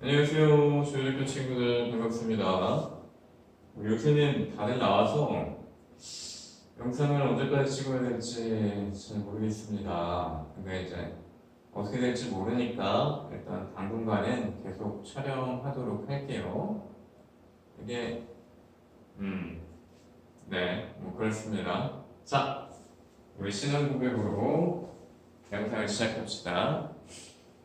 안녕하세요. 조율학교 친구들 반갑습니다. 요새는 다들 나와서 영상을 언제까지 찍어야 될지 잘 모르겠습니다. 근데 이제 어떻게 될지 모르니까 일단 당분간은 계속 촬영하도록 할게요. 이게 네, 뭐 그렇습니다. 자, 우리 신혼 고백으로 영상을 시작합시다.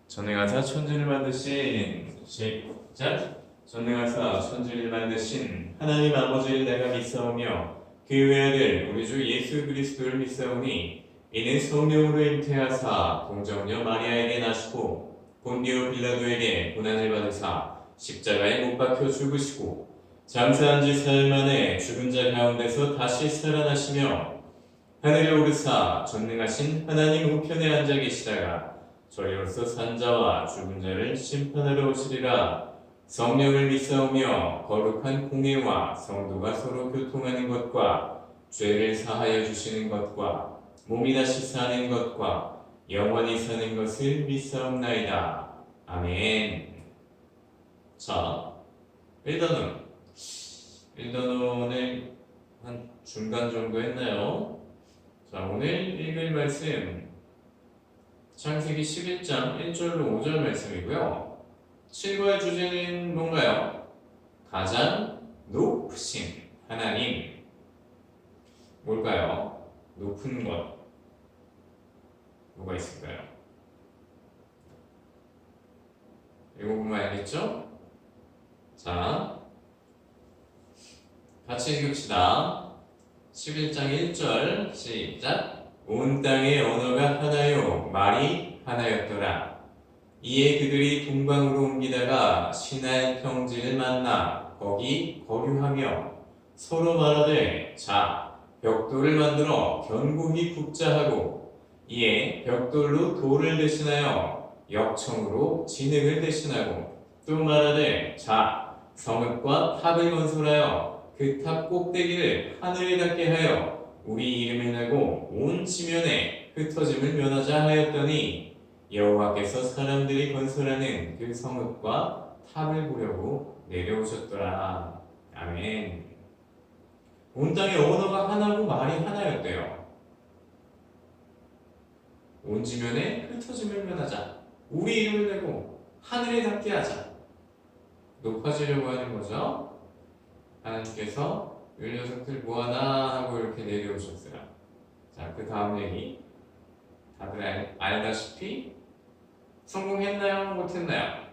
전능하사 천지를 만드신 시작. 전능하사 천지를 만드신 하나님 아버지를 내가 믿사오며 그 외아들 우리 주 예수 그리스도를 믿사오니 이는 성령으로 잉태하사 동정녀 마리아에게 나시고 본디오 빌라도에게 고난을 받으사 십자가에 못 박혀 죽으시고 장사한 지 사흘 만에 죽은 자 가운데서 다시 살아나시며 하늘에 오르사 전능하신 하나님 우편에 앉아 계시다가 저희로서 산자와 죽은 자를 심판하러 오시리라. 성령을 믿사오며 거룩한 공예와 성도가 서로 교통하는 것과 죄를 사하여 주시는 것과 몸이 다시 사는 것과 영원히 사는 것을 믿사옵나이다. 아멘. 자, 1단원을 한 중간 정도 했나요? 자, 오늘 읽을 말씀 창세기 11장 1절로 5절 말씀이고요. 7과의 주제는 뭔가요? 가장 높으신 하나님. 뭘까요? 높은 것. 뭐가 있을까요? 읽어보면 알겠죠? 자, 같이 읽읍시다. 11장 1절 시작. 온 땅의 언어가 하나요 말이 하나였더라. 이에 그들이 동방으로 옮기다가 시나이 평지를 만나 거기 거류하며 서로 말하되 자 벽돌을 만들어 견고히 굽자 하고 이에 벽돌로 돌을 대신하여 역청으로 진흙을 대신하고 또 말하되 자 성읍과 탑을 건설하여 그 탑 꼭대기를 하늘에 닿게 하여 우리 이름을 내고 온 지면에 흩어짐을 면하자 하였더니 여호와께서 사람들이 건설하는 그 성읍과 탑을 보려고 내려오셨더라. 아멘. 온 땅의 언어가 하나고 말이 하나였대요. 온 지면에 흩어짐을 면하자. 우리 이름을 내고 하늘에 닿게 하자. 높아지려고 하는 거죠. 하나님께서 이 녀석들 뭐하나 하고 이렇게 내려오셨어요. 자, 그 다음 얘기 다들 알다시피 성공했나요? 못했나요?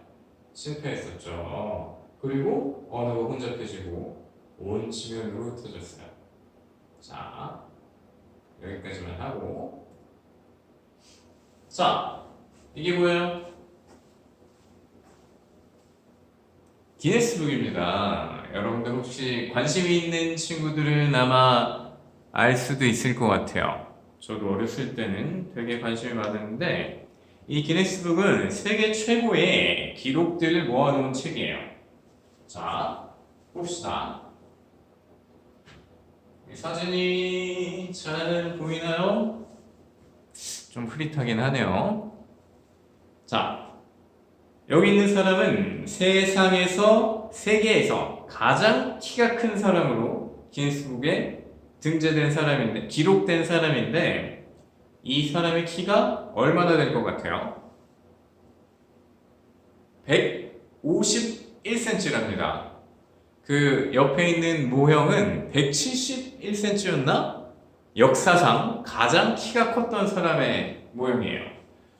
실패했었죠. 그리고 언어가 혼잡해지고 온 지면으로 흩어졌어요. 자, 여기까지만 하고 자, 이게 뭐예요? 기네스북입니다. 여러분들 혹시 관심이 있는 친구들은 아마 알 수도 있을 것 같아요. 저도 어렸을 때는 되게 관심이 많았는데 이 기네스북은 세계 최고의 기록들을 모아놓은 책이에요. 자, 봅시다. 이 사진이 잘 보이나요? 좀 흐릿하긴 하네요. 자, 여기 있는 사람은 세계에서 가장 키가 큰 사람으로 기네스북에 등재된 사람인데, 기록된 사람인데, 이 사람의 키가 얼마나 될 것 같아요? 151cm랍니다. 그 옆에 있는 모형은 171cm였나? 역사상 가장 키가 컸던 사람의 모형이에요.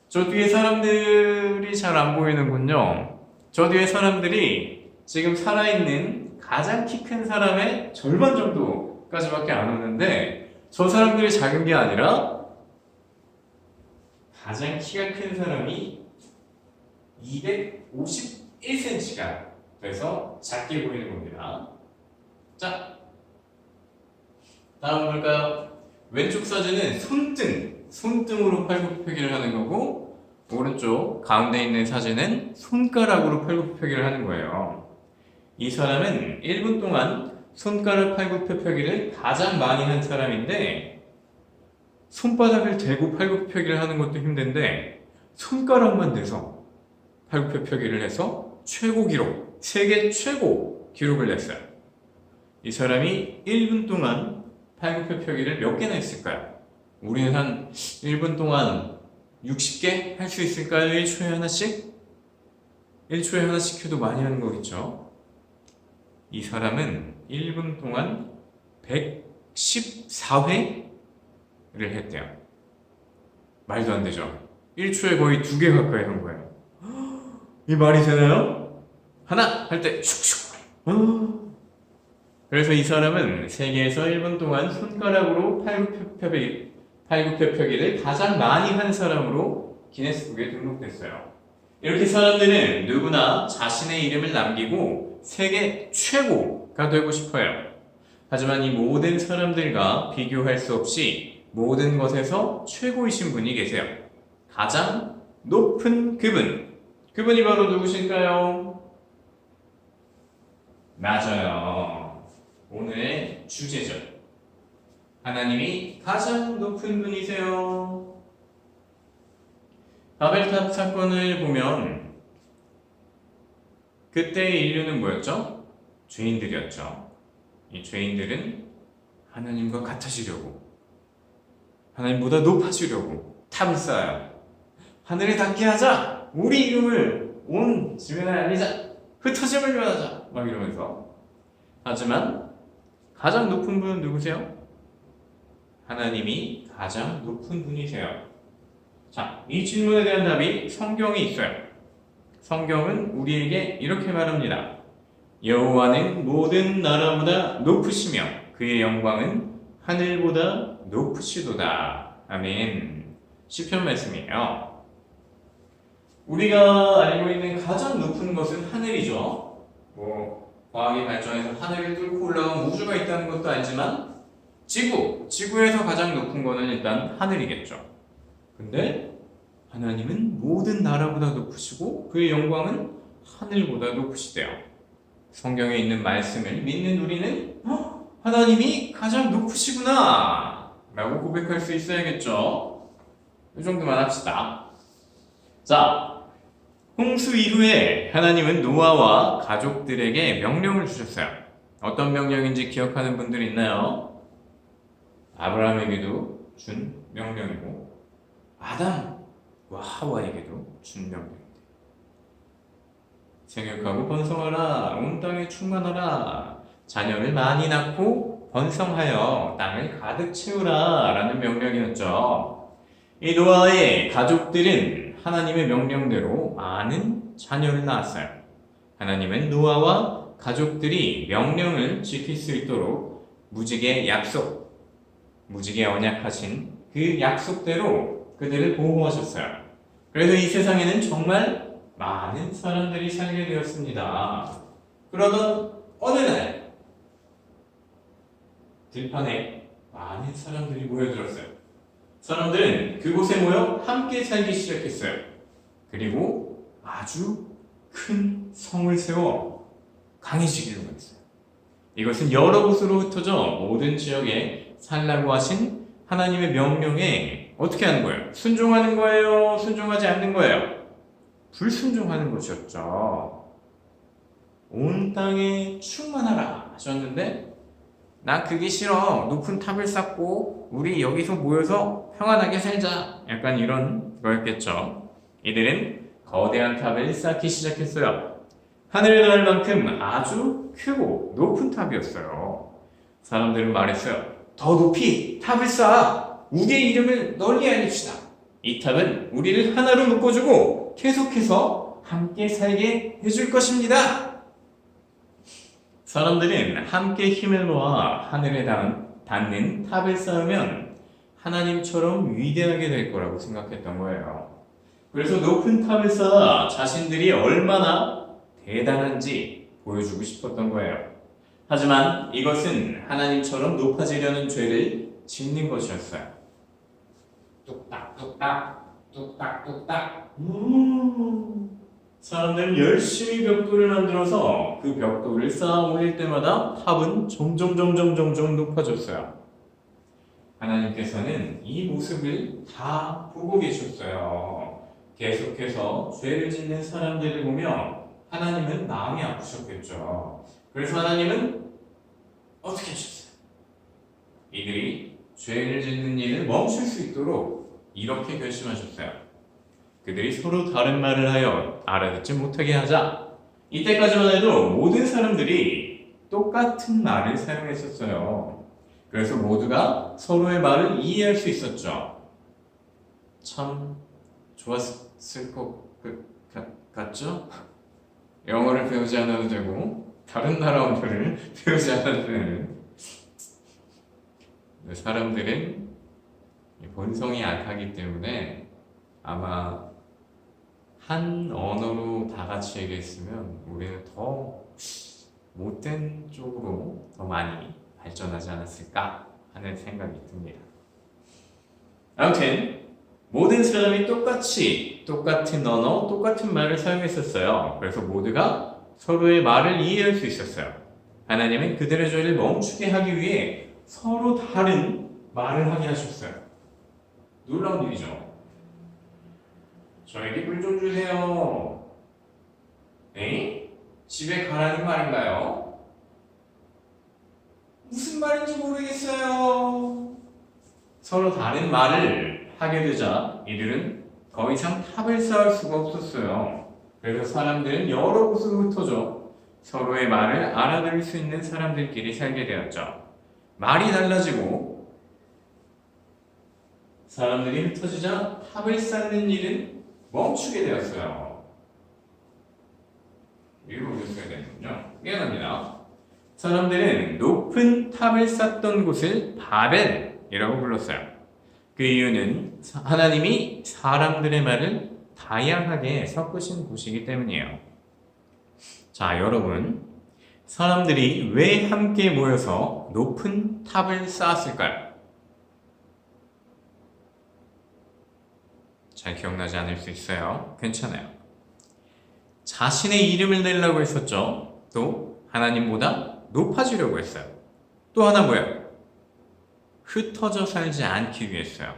저 뒤에 사람들이 잘 안 보이는군요. 저 뒤에 사람들이 지금 살아있는 가장 키 큰 사람의 절반 정도까지밖에 안 오는데 저 사람들이 작은 게 아니라 가장 키가 큰 사람이 251cm가 돼서 작게 보이는 겁니다. 자, 다음 볼까요? 왼쪽 사진은 손등으로 팔굽혀펴기를 하는 거고 오른쪽 가운데 있는 사진은 손가락으로 팔굽혀펴기를 하는 거예요. 이 사람은 1분 동안 손가락 팔굽혀펴기를 가장 많이 한 사람인데 손바닥을 대고 팔굽혀펴기를 하는 것도 힘든데 손가락만 대서 팔굽혀펴기를 해서 최고 기록, 세계 최고 기록을 냈어요. 이 사람이 1분 동안 팔굽혀펴기를 몇 개나 했을까요? 우리는 한 1분 동안 60개 할 수 있을까요? 1초에 하나씩? 1초에 하나씩 해도 많이 하는 거겠죠? 이 사람은 1분 동안 114회를 했대요. 말도 안 되죠? 1초에 거의 2개 가까이 한 거예요. 이 말이 되나요? 하나! 할 때 슉슉! 그래서 이 사람은 세계에서 1분 동안 손가락으로 팔굽혀펴기를 가장 많이 한 사람으로 기네스북에 등록됐어요. 이렇게 사람들은 누구나 자신의 이름을 남기고 세계 최고가 되고 싶어요. 하지만 이 모든 사람들과 비교할 수 없이 모든 것에서 최고이신 분이 계세요. 가장 높은 그분이 바로 누구신가요? 맞아요. 오늘의 주제죠. 하나님이 가장 높은 분이세요. 바벨탑 사건을 보면 그때의 인류는 뭐였죠? 죄인들이었죠. 이 죄인들은 하나님과 같아지려고, 하나님보다 높아지려고 탑을 쌓아요. 하늘에 닿게 하자! 우리 이름을 온 지면에 알리자! 흩어짐을 면하자! 막 이러면서. 하지만 가장 높은 분은 누구세요? 하나님이 가장 높은 분이세요. 자, 이 질문에 대한 답이 성경에 있어요. 성경은 우리에게 이렇게 말합니다. 여호와는 모든 나라보다 높으시며 그의 영광은 하늘보다 높으시도다. 아멘. 시편 말씀이에요. 우리가 알고 있는 가장 높은 것은 하늘이죠. 과학이 발전해서 하늘을 뚫고 올라간 우주가 있다는 것도 알지만 지구에서 가장 높은 거는 일단 하늘이겠죠. 근데 하나님은 모든 나라보다 높으시고 그의 영광은 하늘보다 높으시대요. 성경에 있는 말씀을 믿는 우리는 하나님이 가장 높으시구나 라고 고백할 수 있어야겠죠. 이 정도만 합시다. 자, 홍수 이후에 하나님은 노아와 가족들에게 명령을 주셨어요. 어떤 명령인지 기억하는 분들 있나요? 아브라함에게도 준 명령이고 아담과 하와에게도 준 명령입니다. 생육하고 번성하라, 온 땅에 충만하라, 자녀를 많이 낳고 번성하여 땅을 가득 채우라 라는 명령이었죠. 이 노아의 가족들은 하나님의 명령대로 많은 자녀를 낳았어요. 하나님은 노아와 가족들이 명령을 지킬 수 있도록 무지개 언약하신 그 약속대로 그들을 보호하셨어요. 그래서 이 세상에는 정말 많은 사람들이 살게 되었습니다. 그러던 어느 날 들판에 많은 사람들이 모여들었어요. 사람들은 그곳에 모여 함께 살기 시작했어요. 그리고 아주 큰 성을 세워 강해지기를 원했어요. 이것은 여러 곳으로 흩어져 모든 지역에 살라고 하신 하나님의 명령에 어떻게 하는 거예요? 순종하는 거예요? 순종하지 않는 거예요? 불순종하는 것이었죠. 온 땅에 충만하라 하셨는데 나 그게 싫어. 높은 탑을 쌓고 우리 여기서 모여서 평안하게 살자. 약간 이런 거였겠죠. 이들은 거대한 탑을 쌓기 시작했어요. 하늘에 닿을 만큼 아주 크고 높은 탑이었어요. 사람들은 말했어요. 더 높이 탑을 쌓아 우리의 이름을 널리 알립시다. 이 탑은 우리를 하나로 묶어주고 계속해서 함께 살게 해줄 것입니다. 사람들은 함께 힘을 모아 하늘에 닿는 탑을 쌓으면 하나님처럼 위대하게 될 거라고 생각했던 거예요. 그래서 높은 탑을 쌓아 자신들이 얼마나 대단한지 보여주고 싶었던 거예요. 하지만 이것은 하나님처럼 높아지려는 죄를 짓는 것이었어요. 뚝딱뚝딱 뚝딱뚝딱 사람들은 열심히 벽돌을 만들어서 그 벽돌을 쌓아 올릴 때마다 탑은 점점 높아졌어요. 하나님께서는 이 모습을 다 보고 계셨어요. 계속해서 죄를 짓는 사람들을 보며 하나님은 마음이 아프셨겠죠. 그래서 하나님은 어떻게 하셨어요? 이들이 죄를 짓는 일을 멈출 수 있도록 이렇게 결심하셨어요. 그들이 서로 다른 말을 하여 알아듣지 못하게 하자. 이때까지만 해도 모든 사람들이 똑같은 말을 사용했었어요. 그래서 모두가 서로의 말을 이해할 수 있었죠. 참 좋았을 것 같죠? 영어를 배우지 않아도 되고 다른 나라어를 배우지 않아도 되는 사람들은 본성이 약하기 때문에 아마 한 언어로 다 같이 얘기했으면 우리는 더 못된 쪽으로 더 많이 발전하지 않았을까 하는 생각이 듭니다. 아무튼 모든 사람이 똑같은 언어, 똑같은 말을 사용했었어요. 그래서 모두가 서로의 말을 이해할 수 있었어요. 하나님은 그들의 죄를 멈추게 하기 위해 서로 다른 말을 하게 하셨어요. 놀라운 일이죠. 저에게 물 좀 주세요. 에? 집에 가라는 말인가요? 무슨 말인지 모르겠어요. 서로 다른 말을 하게 되자 이들은 더 이상 탑을 쌓을 수가 없었어요. 그래서 사람들은 여러 곳으로 흩어져 서로의 말을 알아들을 수 있는 사람들끼리 살게 되었죠. 말이 달라지고 사람들이 흩어지자 탑을 쌓는 일은 멈추게 되었어요. 위로 올려줘야 되는군요. 미안합니다. 사람들은 높은 탑을 쌓던 곳을 바벨이라고 불렀어요. 그 이유는 하나님이 사람들의 말을 다양하게 섞으신 곳이기 때문이에요. 자, 여러분, 사람들이 왜 함께 모여서 높은 탑을 쌓았을까요? 잘 기억나지 않을 수 있어요. 괜찮아요. 자신의 이름을 내려고 했었죠. 또 하나님보다 높아지려고 했어요. 또 하나 뭐예요? 흩어져 살지 않기 위해서요.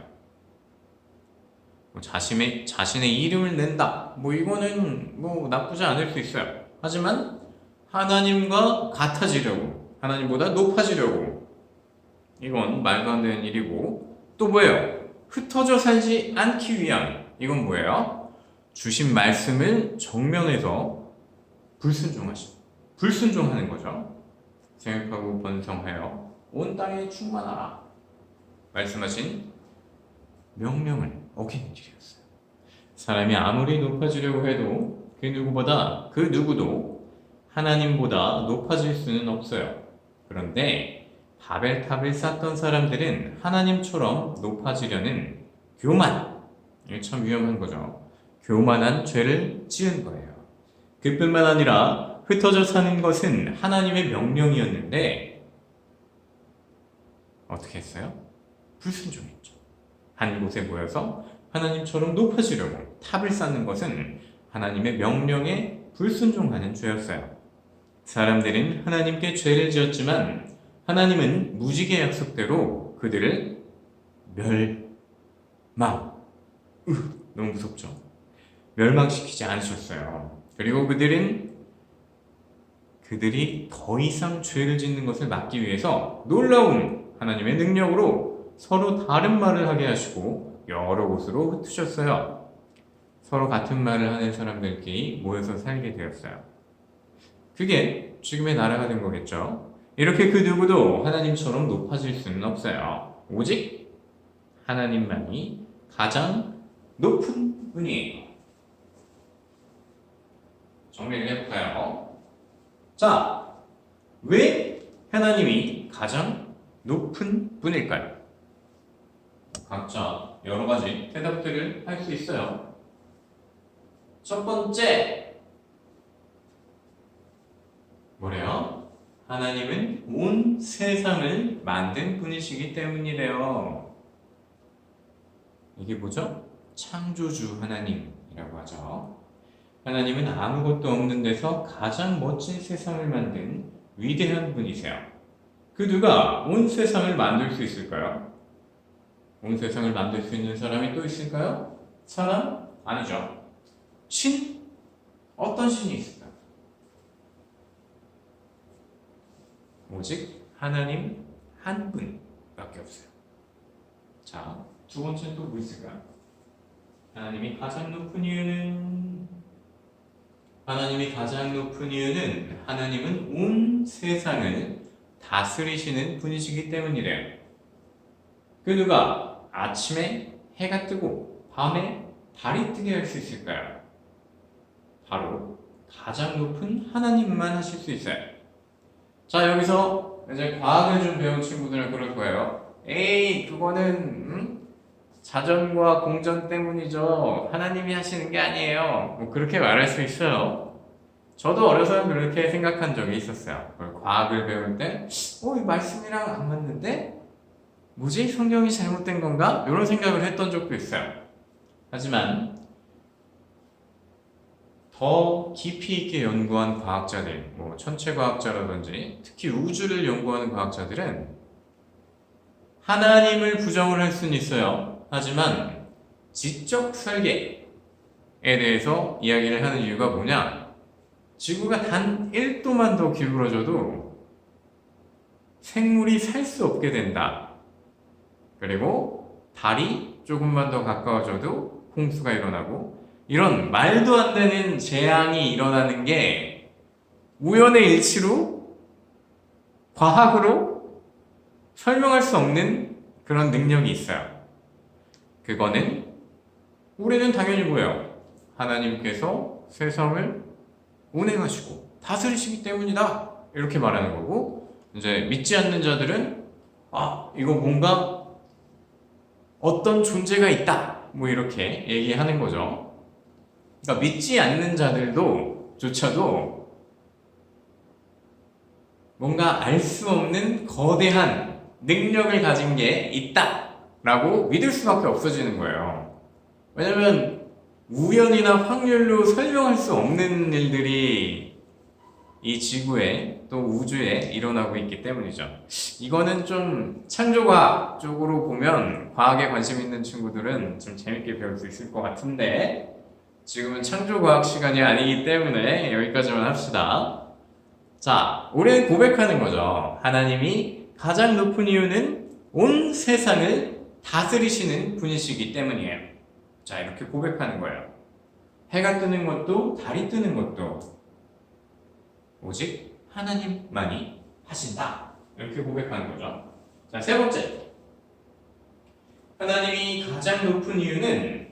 자신의 이름을 낸다. 이거는 나쁘지 않을 수 있어요. 하지만 하나님과 같아지려고, 하나님보다 높아지려고, 이건 말도 안 되는 일이고, 또 뭐예요? 흩어져 살지 않기 위한, 이건 뭐예요? 주신 말씀을 정면에서 불순종하는 거죠. 생육하고 번성하여 온 땅에 충만하라. 말씀하신 명령을 어기는 일이었어요. 사람이 아무리 높아지려고 해도 그 누구도 하나님보다 높아질 수는 없어요. 그런데 바벨탑을 쌓던 사람들은 하나님처럼 높아지려는 이게 참 위험한 거죠. 교만한 죄를 지은 거예요. 그뿐만 아니라 흩어져 사는 것은 하나님의 명령이었는데 어떻게 했어요? 불순종했죠. 한 곳에 모여서 하나님처럼 높아지려고 탑을 쌓는 것은 하나님의 명령에 불순종하는 죄였어요. 사람들은 하나님께 죄를 지었지만 하나님은 무지개 약속대로 그들을 너무 무섭죠. 멸망시키지 않으셨어요. 그리고 그들이 더 이상 죄를 짓는 것을 막기 위해서 놀라운 하나님의 능력으로 서로 다른 말을 하게 하시고 여러 곳으로 흩으셨어요. 서로 같은 말을 하는 사람들끼리 모여서 살게 되었어요. 그게 지금의 나라가 된 거겠죠. 이렇게 그 누구도 하나님처럼 높아질 수는 없어요. 오직 하나님만이 가장 높은 분이에요. 정리를 해볼까요? 자, 왜 하나님이 가장 높은 분일까요? 각자 여러 가지 대답들을 할 수 있어요. 첫 번째, 뭐래요? 하나님은 온 세상을 만든 분이시기 때문이래요. 이게 뭐죠? 창조주 하나님이라고 하죠. 하나님은 아무것도 없는 데서 가장 멋진 세상을 만든 위대한 분이세요. 그 누가 온 세상을 만들 수 있을까요? 온 세상을 만들 수 있는 사람이 또 있을까요? 사람? 아니죠. 신? 어떤 신이 있을까요? 오직 하나님 한 분밖에 없어요. 자, 두 번째는 또 뭐 있을까요? 하나님이 가장 높은 이유는 하나님은 온 세상을 다스리시는 분이시기 때문이래요. 그 누가 아침에 해가 뜨고 밤에 달이 뜨게 할 수 있을까요? 바로 가장 높은 하나님만 하실 수 있어요. 자, 여기서 이제 과학을 좀 배운 친구들은 그럴 거예요. 에이, 그거는 자전과 공전 때문이죠. 하나님이 하시는 게 아니에요. 뭐 그렇게 말할 수 있어요. 저도 어려서 그렇게 생각한 적이 있었어요. 과학을 배울 때, 이 말씀이랑 안 맞는데? 뭐지? 성경이 잘못된 건가? 이런 생각을 했던 적도 있어요. 하지만 더 깊이 있게 연구한 과학자들, 뭐 천체과학자라든지 특히 우주를 연구하는 과학자들은 하나님을 부정을 할 수는 있어요. 하지만 지적 설계에 대해서 이야기를 하는 이유가 뭐냐? 지구가 단 1도만 더 기울어져도 생물이 살 수 없게 된다. 그리고 달이 조금만 더 가까워져도 홍수가 일어나고, 이런 말도 안 되는 재앙이 일어나는 게 우연의 일치로 과학으로 설명할 수 없는 그런 능력이 있어요. 그거는 우리는 당연히 뭐예요? 하나님께서 세상을 운행하시고 다스리시기 때문이다, 이렇게 말하는 거고, 이제 믿지 않는 자들은 이거 뭔가 어떤 존재가 있다, 뭐 이렇게 얘기하는 거죠. 그러니까 믿지 않는 자들조차도 뭔가 알 수 없는 거대한 능력을 가진 게 있다라고 믿을 수밖에 없어지는 거예요. 왜냐면 우연이나 확률로 설명할 수 없는 일들이 이 지구에 또 우주에 일어나고 있기 때문이죠. 이거는 좀 창조과학 쪽으로 보면 과학에 관심 있는 친구들은 좀 재밌게 배울 수 있을 것 같은데, 지금은 창조과학 시간이 아니기 때문에 여기까지만 합시다. 자, 우리는 고백하는 거죠. 하나님이 가장 높은 이유는 온 세상을 다스리시는 분이시기 때문이에요. 자, 이렇게 고백하는 거예요. 해가 뜨는 것도 달이 뜨는 것도 오직 하나님만이 하신다, 이렇게 고백하는 거죠. 자, 세 번째, 하나님이 가장 높은 이유는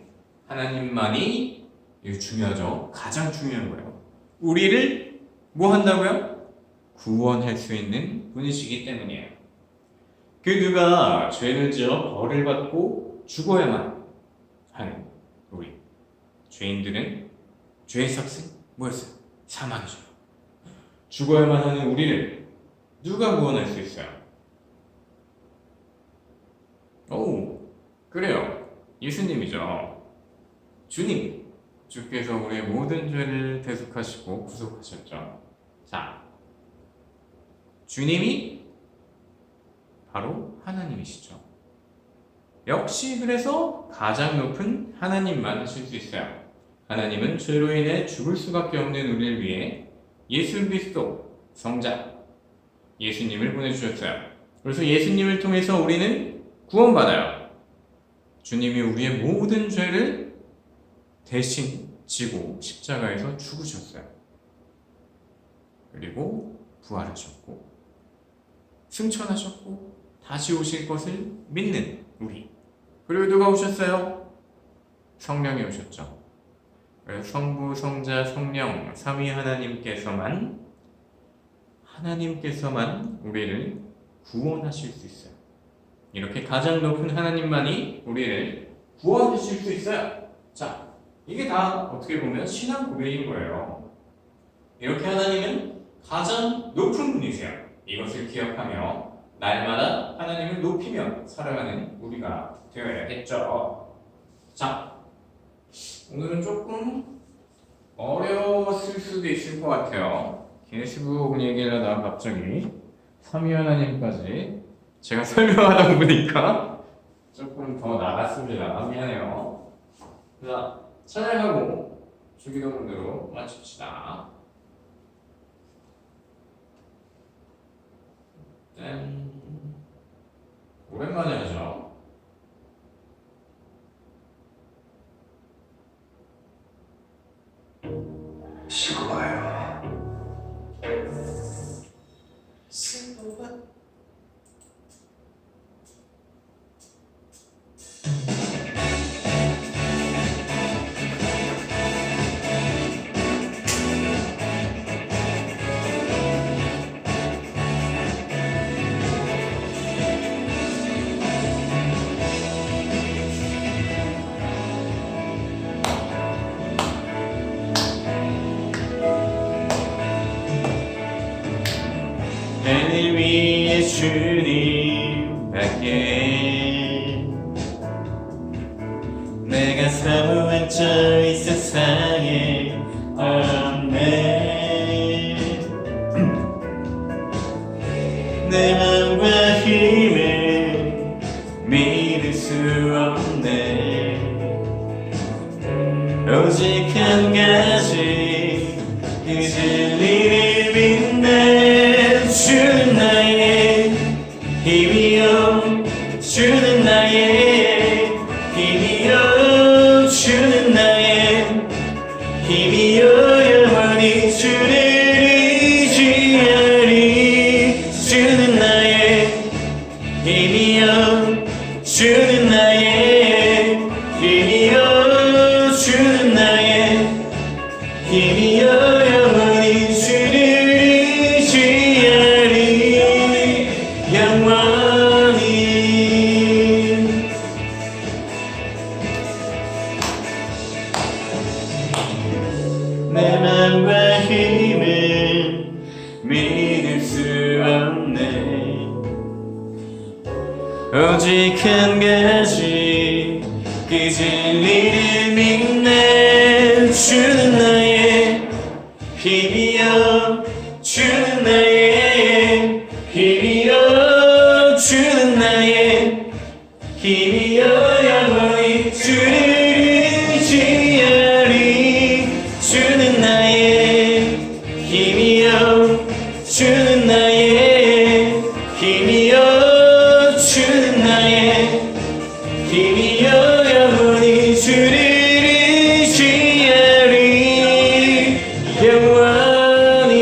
하나님만이, 이거 중요하죠. 가장 중요한 거예요. 우리를 뭐 한다고요? 구원할 수 있는 분이시기 때문이에요. 그 누가 죄를 지어 벌을 받고 죽어야만 하는 우리 죄인들은 죄의 삭은 뭐였어요? 사망이죠. 죽어야만 하는 우리를 누가 구원할 수 있어요? 그래요. 예수님이죠. 주님. 주께서 우리의 모든 죄를 대속하시고 구속하셨죠. 자, 주님이 바로 하나님이시죠. 역시 그래서 가장 높은 하나님만 하실 수 있어요. 하나님은 죄로 인해 죽을 수밖에 없는 우리를 위해 예수 그리스도 성자 예수님을 보내주셨어요. 그래서 예수님을 통해서 우리는 구원받아요. 주님이 우리의 모든 죄를 대신 지고 십자가에서 죽으셨어요. 그리고 부활하셨고 승천하셨고 다시 오실 것을 믿는 우리. 그리고 누가 오셨어요? 성령이 오셨죠. 그래서 성부, 성자, 성령, 삼위 하나님께서만 우리를 구원하실 수 있어요. 이렇게 가장 높은 하나님만이 우리를 구원하실 수 있어요. 자, 이게 다 어떻게 보면 신앙 고백인 거예요. 이렇게 하나님은 가장 높은 분이세요. 이것을 기억하며 날마다 하나님을 높이며 살아가는 우리가 되어야겠죠. 자, 오늘은 조금 어려웠을 수도 있을 것 같아요. 게시북 얘기를 하다가 갑자기 삼위 하나님까지 제가 설명하다 보니까 조금 더 나갔습니다. 미안해요. 자, 찬양하고 주기도문으로 마칩시다. 짠. 오랜만에 하죠. 쉬고 봐요. 하늘 위에 주님밖에 내가 사모한 저 이 세상에 없네. 내 맘과 힘을 믿을 수 없네. 오직 한 가지 그 진리를 빛내 주는 나의 힘이요 주는 나의 힘이요 주는 나의 힘이요 영원히 주를 의지하리. 주는 나의 힘이요 주는 나의 힘이요 주는 나의 힘이요 영원히 주를 의지하리. 영원히. 내 맘과 힘을 믿을 수 없네. 오직 한 가지 그 진리를 믿네. 주는 나의 힘이여 주는 나의 힘이여 주는 나의 힘이여 영원히 주를 의지하리. 주는 나의 힘이여 주는 나의 힘이여 주는 나의 힘이여 영원히 주를 의지하리. 영원히.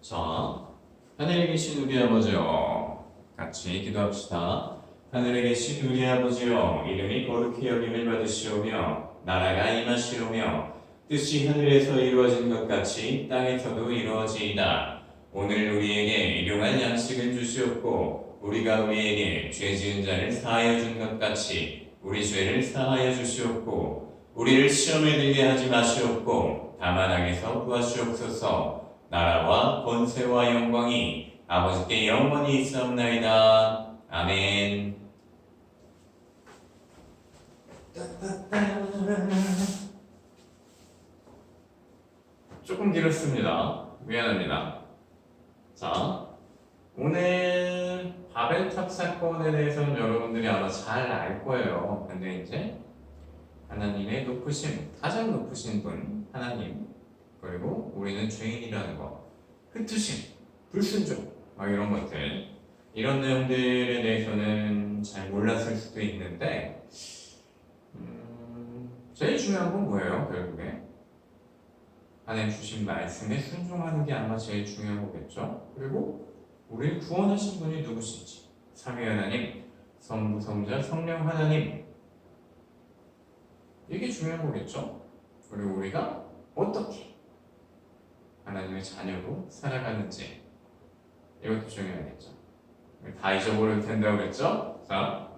자, 하늘에 계신 우리 아버지요, 같이 기도합시다. 하늘에 계신 우리 아버지요, 이름이 거룩히 여김을 받으시오며 나라가 임하시오며 뜻이 하늘에서 이루어진 것 같이 땅에서도 이루어지이다. 오늘 우리에게 일용할 양식을 주시옵고 우리가 우리에게 죄 지은 자를 사하여 준 것 같이 우리 죄를 사하여 주시옵고 우리를 시험에 들게 하지 마시옵고 다만 악에서 구하시옵소서. 나라와 권세와 영광이 아버지께 영원히 있사옵나이다. 아멘. 조금 길었습니다. 미안합니다. 자, 오늘 바벨탑 사건에 대해서는 여러분들이 아마 잘 알 거예요. 근데 이제 하나님의 높으심, 가장 높으신 분 하나님, 그리고 우리는 죄인이라는 거, 흩으심, 불순종, 막 이런 것들, 이런 내용들에 대해서는 잘 몰랐을 수도 있는데 제일 중요한 건 뭐예요? 결국에 하나님 주신 말씀에 순종하는 게 아마 제일 중요한 거겠죠. 그리고 우리를 구원하신 분이 누구신지, 삼위 하나님, 성부, 성자, 성령 하나님, 이게 중요한 거겠죠. 그리고 우리가 어떻게 하나님의 자녀로 살아가는지, 이것도 중요하겠죠. 다 잊어버릴 텐데 그랬죠? 자,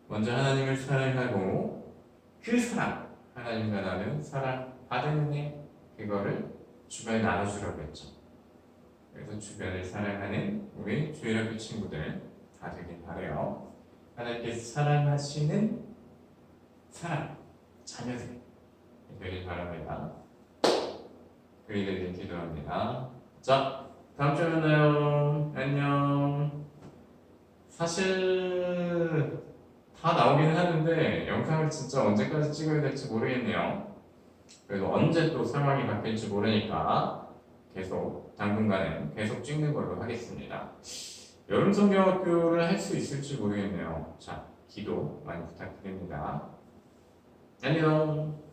먼저 하나님을 사랑하고 그 사랑, 하나님과 나는 사랑 받은 은혜, 그거를 주변에 나눠주라고 했죠. 그래서 주변을 사랑하는 우리 주일학교 친구들 다 되길 바래요. 하나님께서 사랑하시는 사랑, 자녀들, 되길 바랍니다. 그리들 기도합니다. 자, 다음 주에 만나요. 안녕. 사실 다 나오긴 하는데 영상을 진짜 언제까지 찍어야 될지 모르겠네요. 그래도 언제 또 상황이 바뀔지 모르니까 계속 당분간은 계속 찍는 걸로 하겠습니다. 여름 성경학교를 할 수 있을지 모르겠네요. 자, 기도 많이 부탁드립니다. 안녕.